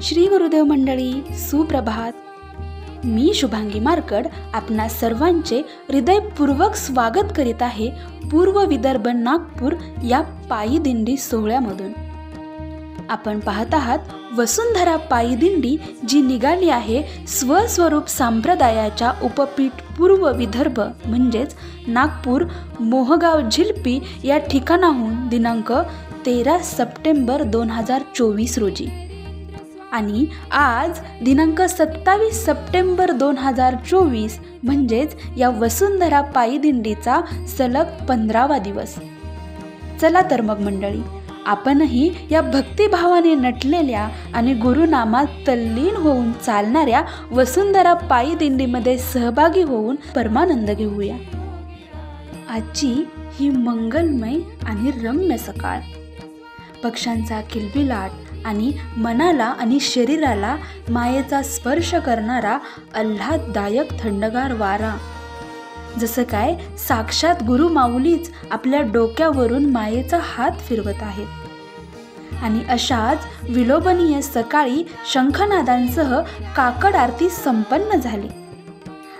श्री गुरुदेव मंडळी, सुप्रभात. मी शुभांगी मार्कड आपणा सर्वांचे हृदयपूर्वक स्वागत करीत आहे पूर्व विदर्भ नागपूर या पायी दिंडी सोहळ्यामधून. आपण पाहत आहात वसुंधरा पायी दिंडी, जी निघाली आहे स्वस्वरूप संप्रदायाच्या उपपीठ पूर्व विदर्भ म्हणजेच नागपूर मोहगाव झिलपी या ठिकाणाहून दिनांक 13 सप्टेंबर 2024 रोजी आणि आज दिनांक 27 सप्टेंबर 2024 म्हणजेच या वसुंधरा पायी दिंडीचा सलग 15वा दिवस. चला तर मग मंडळी, आपणही या भक्तिभावाने नटलेल्या आणि गुरुनामात तल्लीन होऊन चालणाऱ्या वसुंधरा पायी दिंडीमध्ये सहभागी होऊन परमानंद घेऊया. आजची ही मंगलमय आणि रम्य सकाळ, पक्ष्यांचा किलबिलाट आणि मनाला आणि शरीराला मायेचा स्पर्श करणारा आल्हाददायक थंडगार वारा, जसं काय साक्षात गुरु माऊलीच आपल्या डोक्यावरून मायेचा हात फिरवत आहेत. आणि अशाच विलोभनीय सकाळी शंखनादांसह काकड आरती संपन्न झाली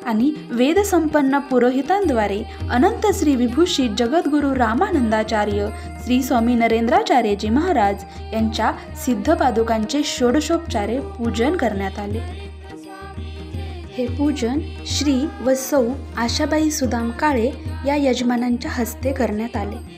आणि वेदसंपन्न पुरोहितांद्वारे अनंत श्री विभूषित जगद्गुरु रामानंदाचार्य श्री स्वामी नरेंद्राचार्यजी महाराज यांच्या सिद्धपादुकांचे षोडशोपचारे पूजन करण्यात आले. हे पूजन श्री व सौ आशाबाई सुदाम काळे या यजमानांच्या हस्ते करण्यात आले.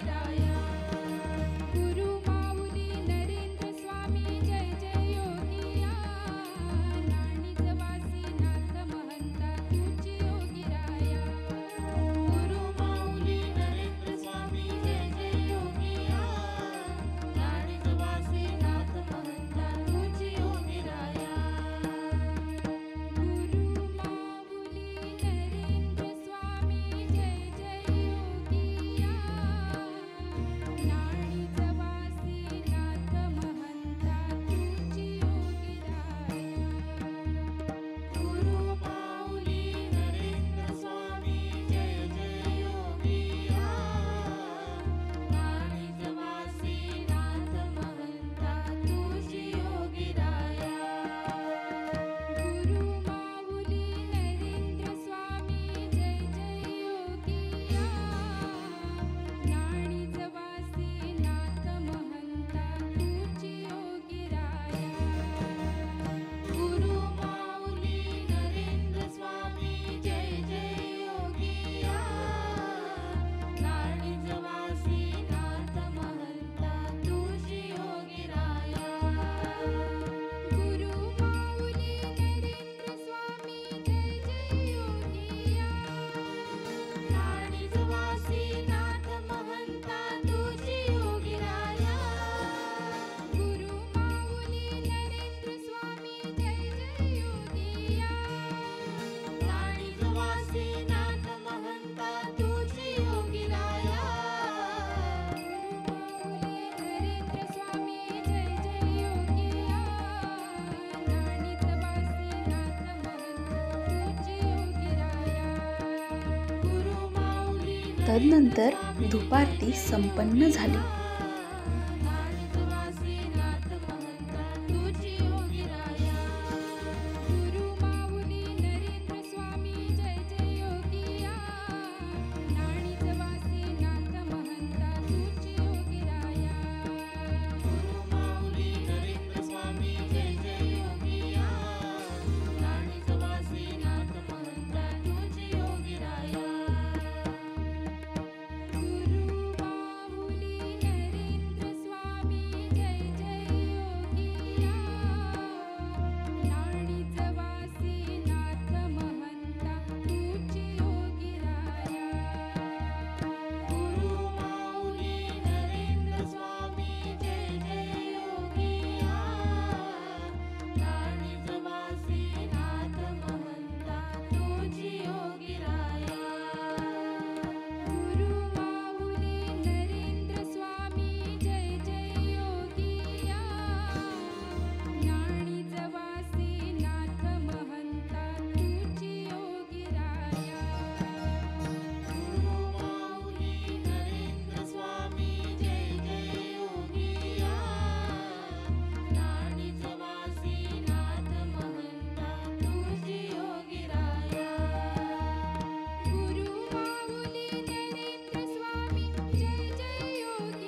तदनंतर धूपारती संपन्न झाली.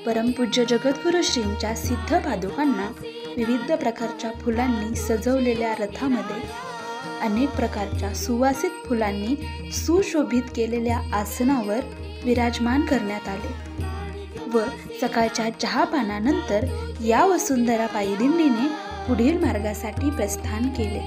परमपूज्य जगद्गुरू श्रींच्या सिद्ध पादुकांना विविध प्रकारच्या फुलांनी सजवलेल्या रथामध्ये अनेक प्रकारच्या सुवासित फुलांनी सुशोभित केलेल्या आसनावर विराजमान करण्यात आले व सकाळच्या चहापानानंतर या वसुंधरा पायदिंडीने पुढील मार्गासाठी प्रस्थान केले.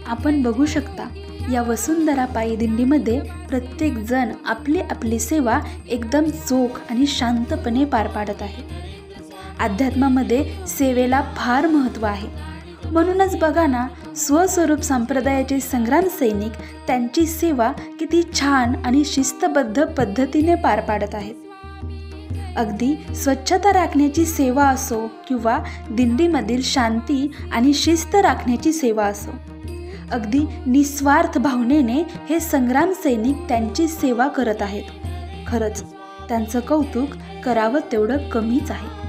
आपण बघू शकता या वसुंधरा पायदिंडीमध्ये प्रत्येक जण आपली आपली सेवा एकदम चोख आणि शांतपणे पार पाडत आहे. अध्यात्मामध्ये सेवेला फार महत्त्व आहे. म्हणूनच बघा ना, स्वस्वरूप संप्रदायाचे संग्राम सैनिक त्यांची सेवा किती छान आणि शिस्तबद्ध पद्धतीने पार पाडत आहेत. अगदी स्वच्छता राखण्याची सेवा असो किंवा दिंडीमधील शांती आणि शिस्त राखण्याची सेवा असो, अगदी निस्वार्थ भावनेने हे संग्राम सैनिक त्यांची सेवा करत आहेत. खरंच त्यांचं कौतुक करावं तेवढं कमीच आहे.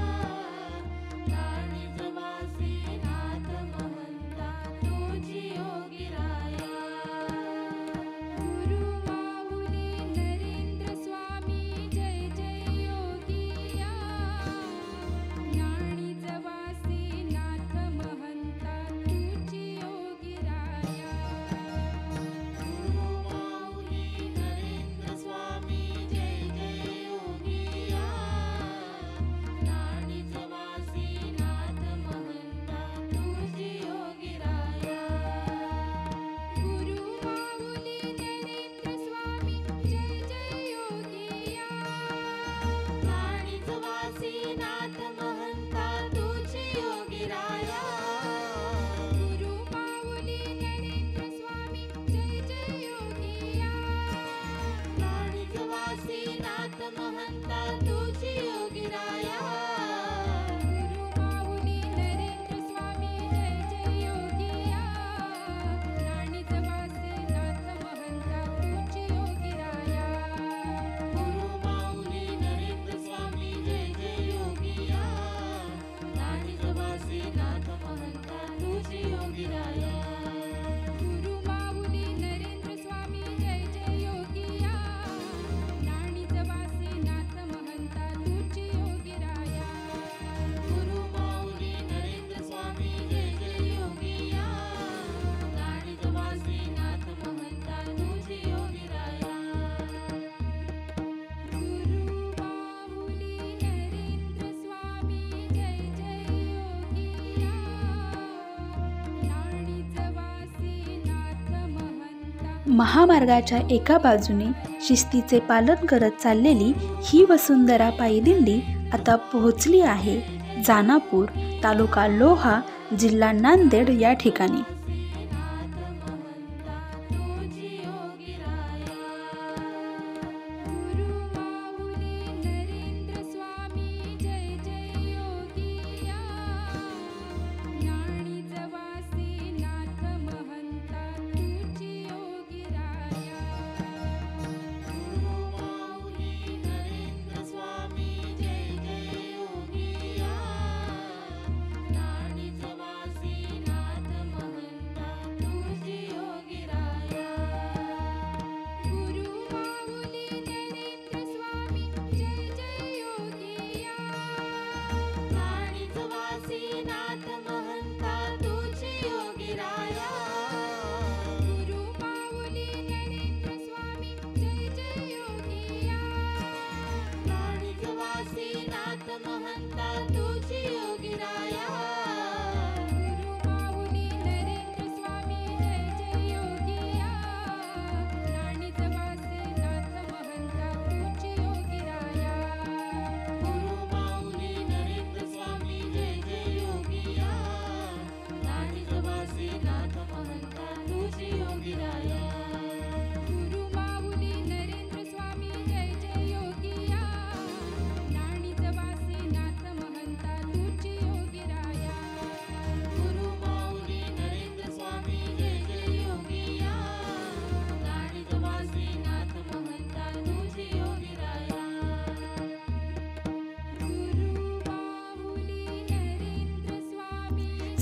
महामार्गाच्या एका बाजूने शिस्तीचे पालन करत चाललेली ही वसुंधरा पायदिंडी आता पोहोचली आहे जानापूर, तालुका लोहा, जिल्हा नांदेड या ठिकाणी.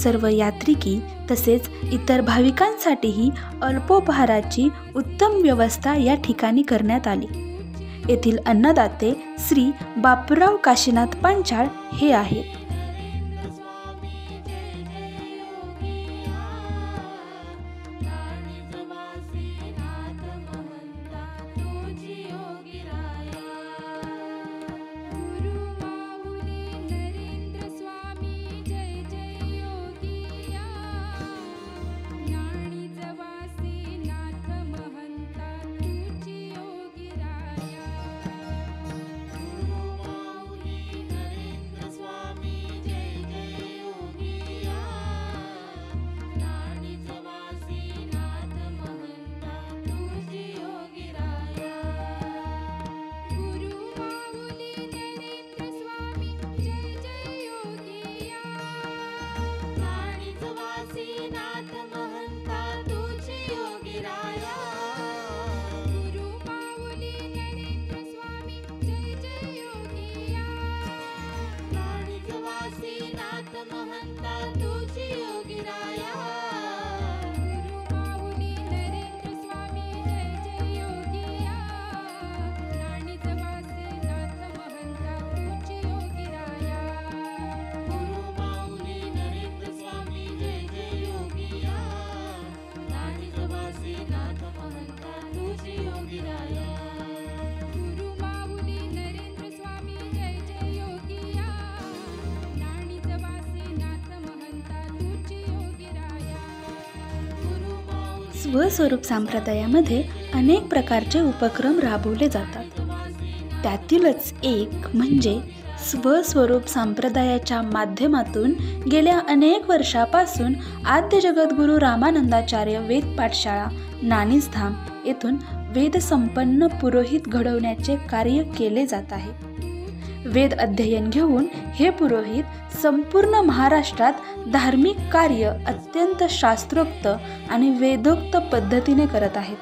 सर्व यात्रिकी तसेच इतर भाविकांसाठीही अल्पोपहाराची उत्तम व्यवस्था या ठिकाणी करण्यात आली. येथील अन्नदाते श्री बापूराव काशीनाथ पांचाळ हे आहेत. स्वस्वरूप संप्रदायामध्ये अनेक प्रकारचे उपक्रम राबवले जातात. त्यातीलच एक म्हणजे स्वस्वरूप संप्रदायाच्या माध्यमातून गेल्या अनेक वर्षापासून आद्य जगद्गुरू रामानंदाचार्य वेद पाठशाळा नाणीजधाम येथून वेदसंपन्न पुरोहित घडवण्याचे कार्य केले जात आहे. वेद अध्ययन घेऊन हे पुरोहित संपूर्ण महाराष्ट्रात धार्मिक कार्य अत्यंत शास्त्रोक्त आणि वेदोक्त पद्धतीने करत आहेत.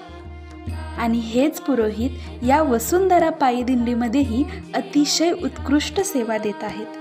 आणि हेच पुरोहित या वसुंधरा पायी दिंडीमध्येही अतिशय उत्कृष्ट सेवा देत आहेत.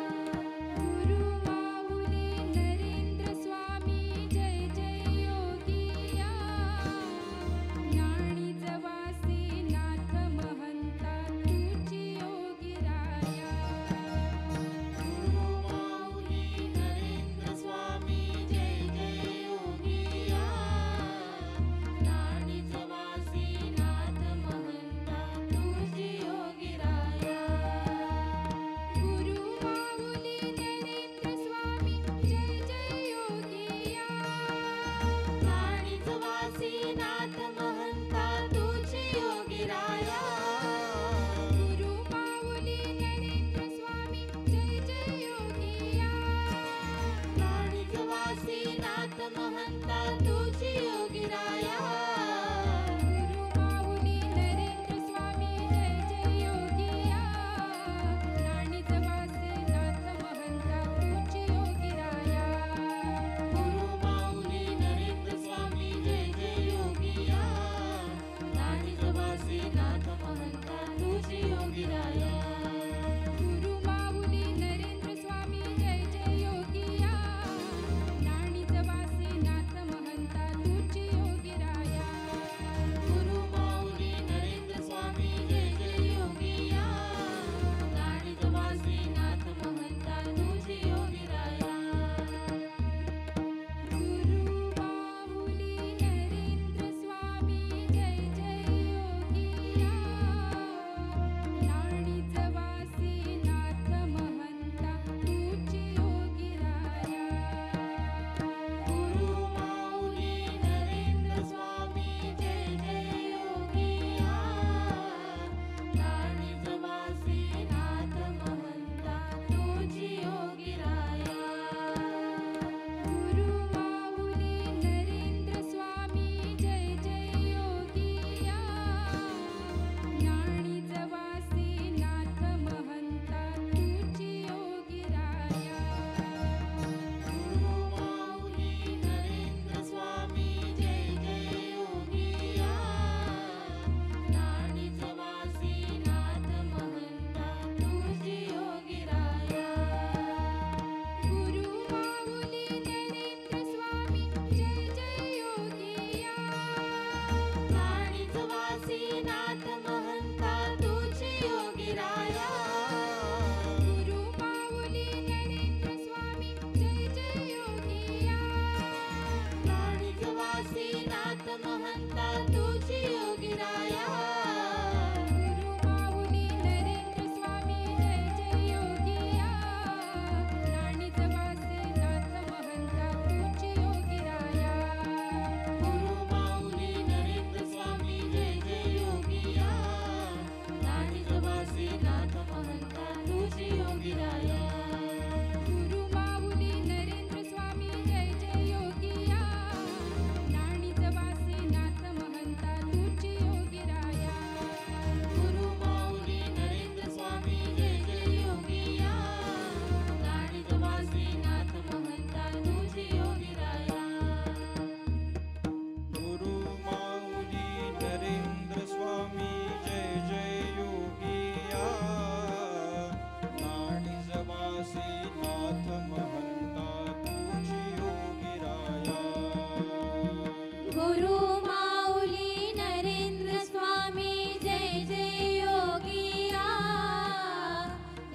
गुरु माऊली नरेंद्र स्वामी जय जय योगिया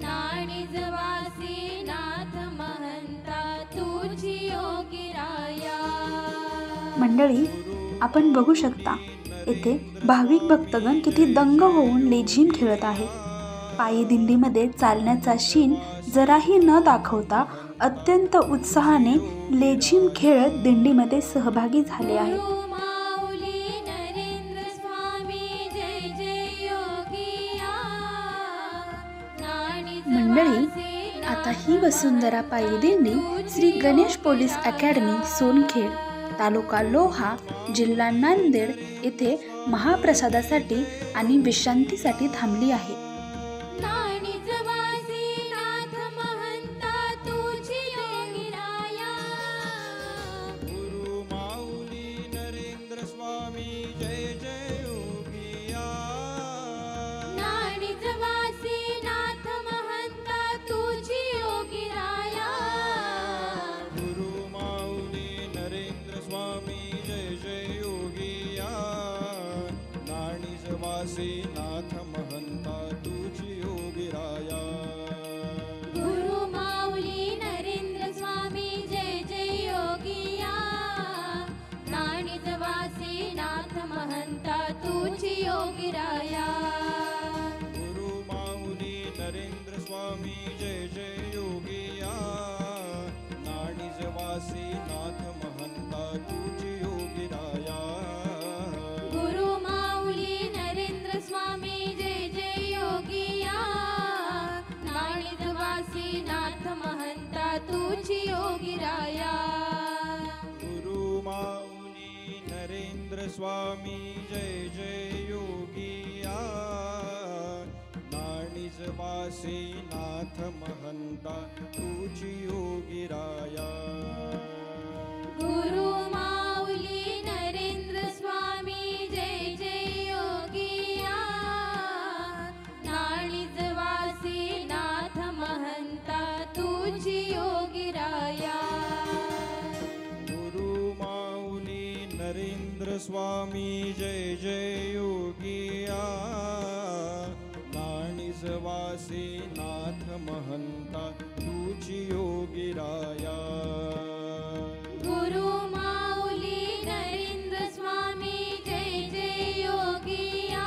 नाणिजवासी नाथ महंता तुझी योगिराया। मंडळी, आपण बघू शकता येथे भाविक भक्तगण किती दंग होऊन लेझीम खेळत आहेत। पायी दिंडीमध्ये चालण्याचा शीण जराही न दाखवता अत्यंत उत्साहाने लेझीम खेळत दिंडीमध्ये सहभागी झाले आहेत। मंडळी, आता ही वसुंधरा पायी दिंडी श्री गणेश पोलीस अकॅडमी सोनखेड, तालुका लोहा, जिल्हा नांदेड येथे महाप्रसादासाठी आणि विश्रांतीसाठी थांबली आहे। नाथ महंता तुझी योगिराया। गुरु माऊली नरेंद्र स्वामी जय जय योगिया नाणिजवासी नाथ महंता तुझी योगिराया। गुरु माऊली नरेंद्र स्वामी जय जय योगिया नाणिजवासी नाथ महंता तुझी योगिराया। स्वामी जय जय योगिया नाणिजवासी नाथ महंता तुझी योगिराया। गुरु माऊली नरेंद्र स्वामी जय जय योगिया नाणिजवासी नाथ महंता तुझी योगिराया। गुरु माऊली नरेंद्र स्वामी जय जय योगिया नाणिजवासी नाथ महंता तुझी योगिराया। गुरु माऊली नरेंद्र स्वामी जय जय योगिया नाणिजवासी नाथ महंता तुझी योगिराया। गुरु माऊली नरेंद्र स्वामी जय जय योगिया।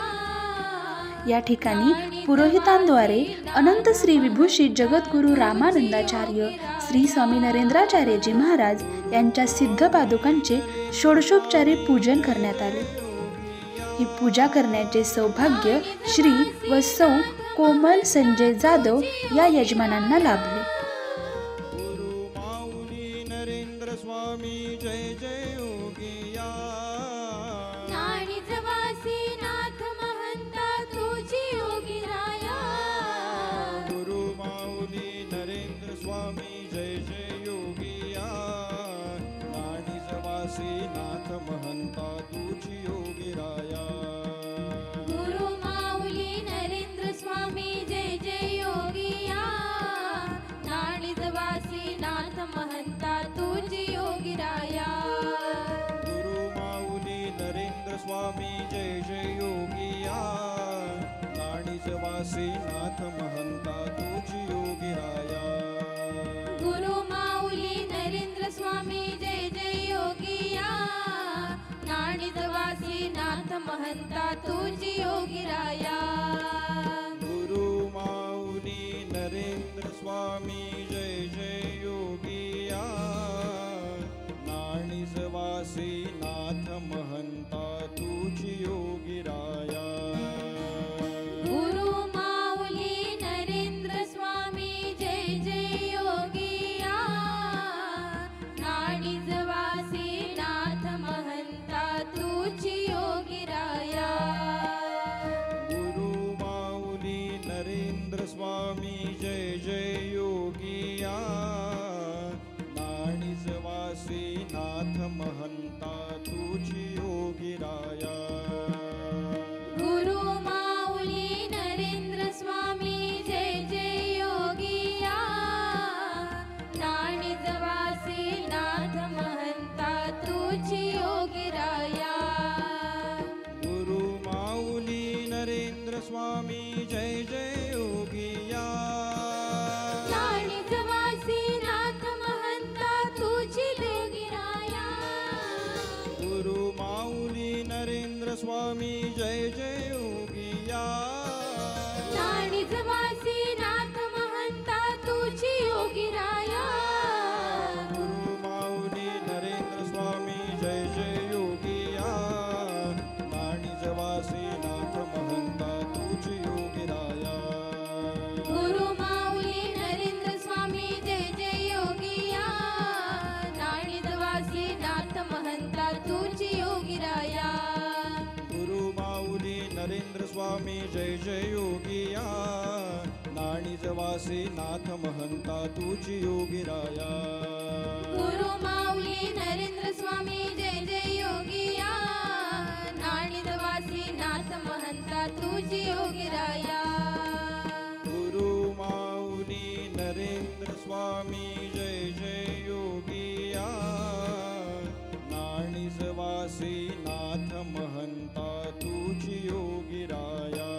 या ठिकाणी पुरोहितांद्वारे अनंत श्री विभूषित जगद्गुरु रामानंदाचार्य श्री स्वामी नरेंद्राचार्यजी महाराज यांच्या सिद्ध पादुकांचे षोडशोपचारी पूजन करण्यात आले। ही पूजा करण्याचे सौभाग्य श्री व सौ कोमल संजय जाधव या यजमानांना लाभले। गुरु माऊली नरेंद्र स्वामी जय जय योगिया नाणिजवासी नाथ महंता तुझी योगिराया। गुरु माऊली नरेंद्र स्वामी जय जय योगिया नाणिजवासी नाथ महंता तुझी योगिराया। गुरु माऊली नरेंद्र स्वामी जय जय योगिया नाणिजवासी नाथ महंता तुझी योगिराया। गुरु माऊली नरेंद्र स्वामी जय जय योगिया नाणिजवासी नाथ महंता तुझी योगिराया। गुरु माऊली नरेंद्र स्वामी जय जय योगिया नाणिजवासी नाथ महंता तुझी योगिराया। गुरु माऊली नरेंद्र स्वामी जय जय योगिया नाणिजवासी नाथ महंता तुझी योगिराया। गुरु माऊली नरेंद्र स्वामी जय जय योगिया नाणिजवासी नाथ महंता तुझी योगिराया। गुरु माऊली नरेंद्र स्वामी जय जय योगिया नाणिजवासी नाथ महंता तुझी योगिराया। स्वामी जय जय योगिया नाणिजवासी नाथ महंता तुझी योगीराया गुरु माऊली नरेंद्र स्वामी जय जय योगिया नाणिजवासी नाथ महंता तुझी योगिराया गुरु माऊली नरेंद्र स्वामी जय जय योगिया नाणिजवासी नाथ महंता तुझी योगीराया गुरु माऊली नरेंद्र स्वामी जय जय योगिया नाणिजवासी नाथ महंता तुझी योगिराया गुरु माऊली नरेंद्र स्वामी जय जय योगिया नाणिजवासी नाथ महंता तुझी योगीराया गुरु माऊली नरेंद्र स्वामी जय जय योगिया नाणिजवासी नाथ महंता तुझी योगिराया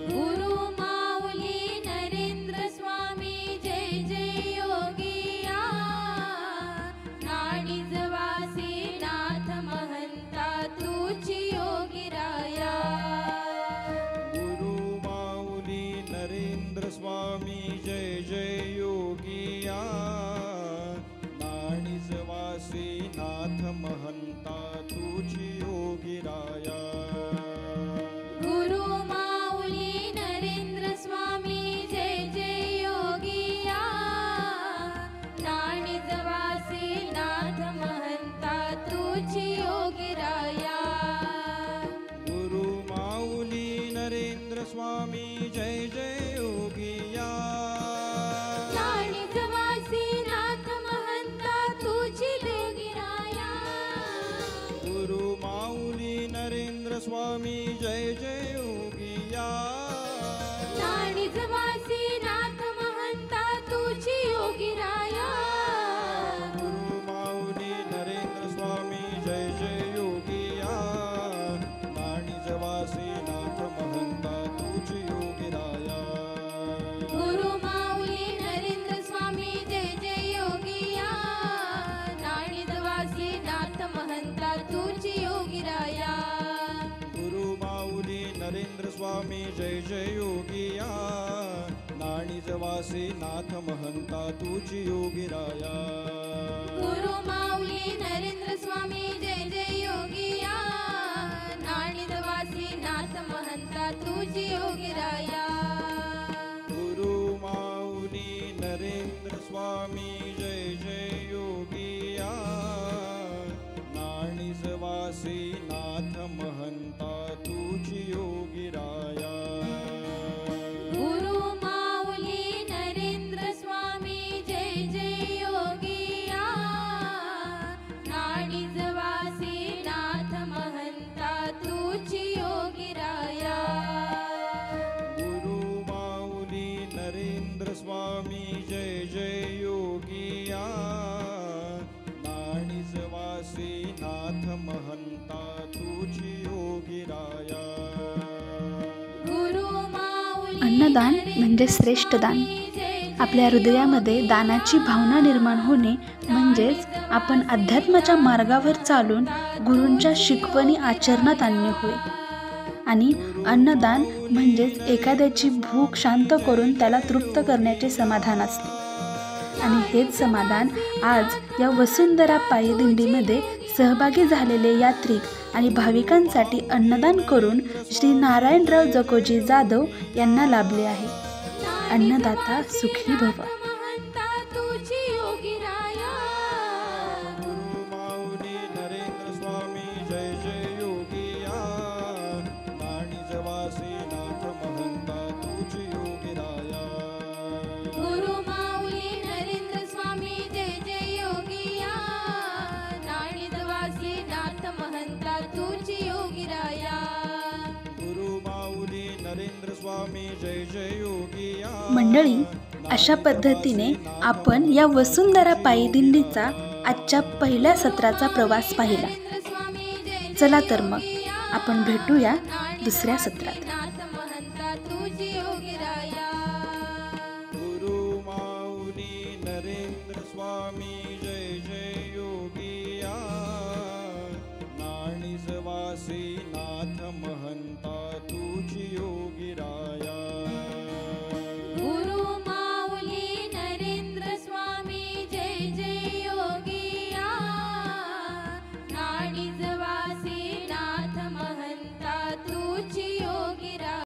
गुरु माऊली नरेंद्र स्वामी जय जय योगिया नाणिजवासी नाथ महंता तुझी योगीराया गुरु माऊली नरेंद्र स्वामी जय जय योगिया नाणिजवासी नाथ महंता तुझी योगिराया गुरु माऊली नरेंद्र स्वामी जय जय योगिया नाणिजवासी नाथ महंता तुझी योगीराया गुरु माऊली नरेंद्र स्वामी जय जय योगिया नाणिजवासी नाथ महंता तुझी योगीराया गुरु माऊली नरेंद्र स्वामी जय जय योगिया नाणिजवासी नाथ महंता तुझी योगीराया गुरु माऊली नरेंद्र स्वामी जय जय योगिया नाणिजवासी नाथ महंता तुझी योगिराया गुरु माऊली नरेंद्र स्वामी जय जय योगिया नाणिजवासी नाथ महंता तुझी योगीराया गुरु माऊली नरेंद्र स्वामी जय जय योगिया नाणिजवासी नाथ महंता तुझी योगिराया गुरु माऊली नरेंद्र स्वामी जय जय योगिया नाणिजवासी नाथ महंता तुझी योगीराया गुरु माऊली नरेंद्र स्वामी जय जय योगिया नाणिजवासी नाथ महंता तुझी योगिराया गुरु माऊली नरेंद्र स्वामी जय जय योगिया नाणिजवासी नाथ महंता तुझी योगीराया गुरु माऊली नरेंद्र स्वामी जय जय योगिया नाणिजवासी नाथ महंता तुझी योगिराया गुरु माऊली अन्नदान म्हणजे श्रेष्ठ दान. आपल्या हृदयामध्ये दानाची भावना निर्माण होणे म्हणजेच आपण अध्यात्माच्या मार्गावर चालून गुरूंच्या शिकवणी आचरणात आणणे होय. आणि अन्नदान म्हणजेच एखाद्याची भूक शांत करून त्याला तृप्त करण्याचे समाधान असते. आणि हेच समाधान आज या वसुंधरा पायी दिंडीमध्ये सहभागी झालेले यात्रिक आणि भाविकांसाठी अन्नदान करून श्री नारायणराव जकोजी जाधव यांना लाभले आहे. अन्नदाता सुखी भव. महंता तुझी योगीराया गुरु माऊली नरेंद्र स्वामी जय जय योगिया नाणिजवासी नाथ महंता तुझी योगिराया गुरु माऊली नरेंद्र स्वामी जय जय योगिया नाणिजवासी नाथ महंता तुझी योगीराया गुरु माऊली नरेंद्र स्वामी जय जय योगिया मंडळी, अशा पद्धतीने आपण या वसुंधरा पायी दिंडीचा आजच्या पहिल्या सत्राचा प्रवास पाहिला. चला तर मग आपण भेटूया दुसऱ्या सत्रात.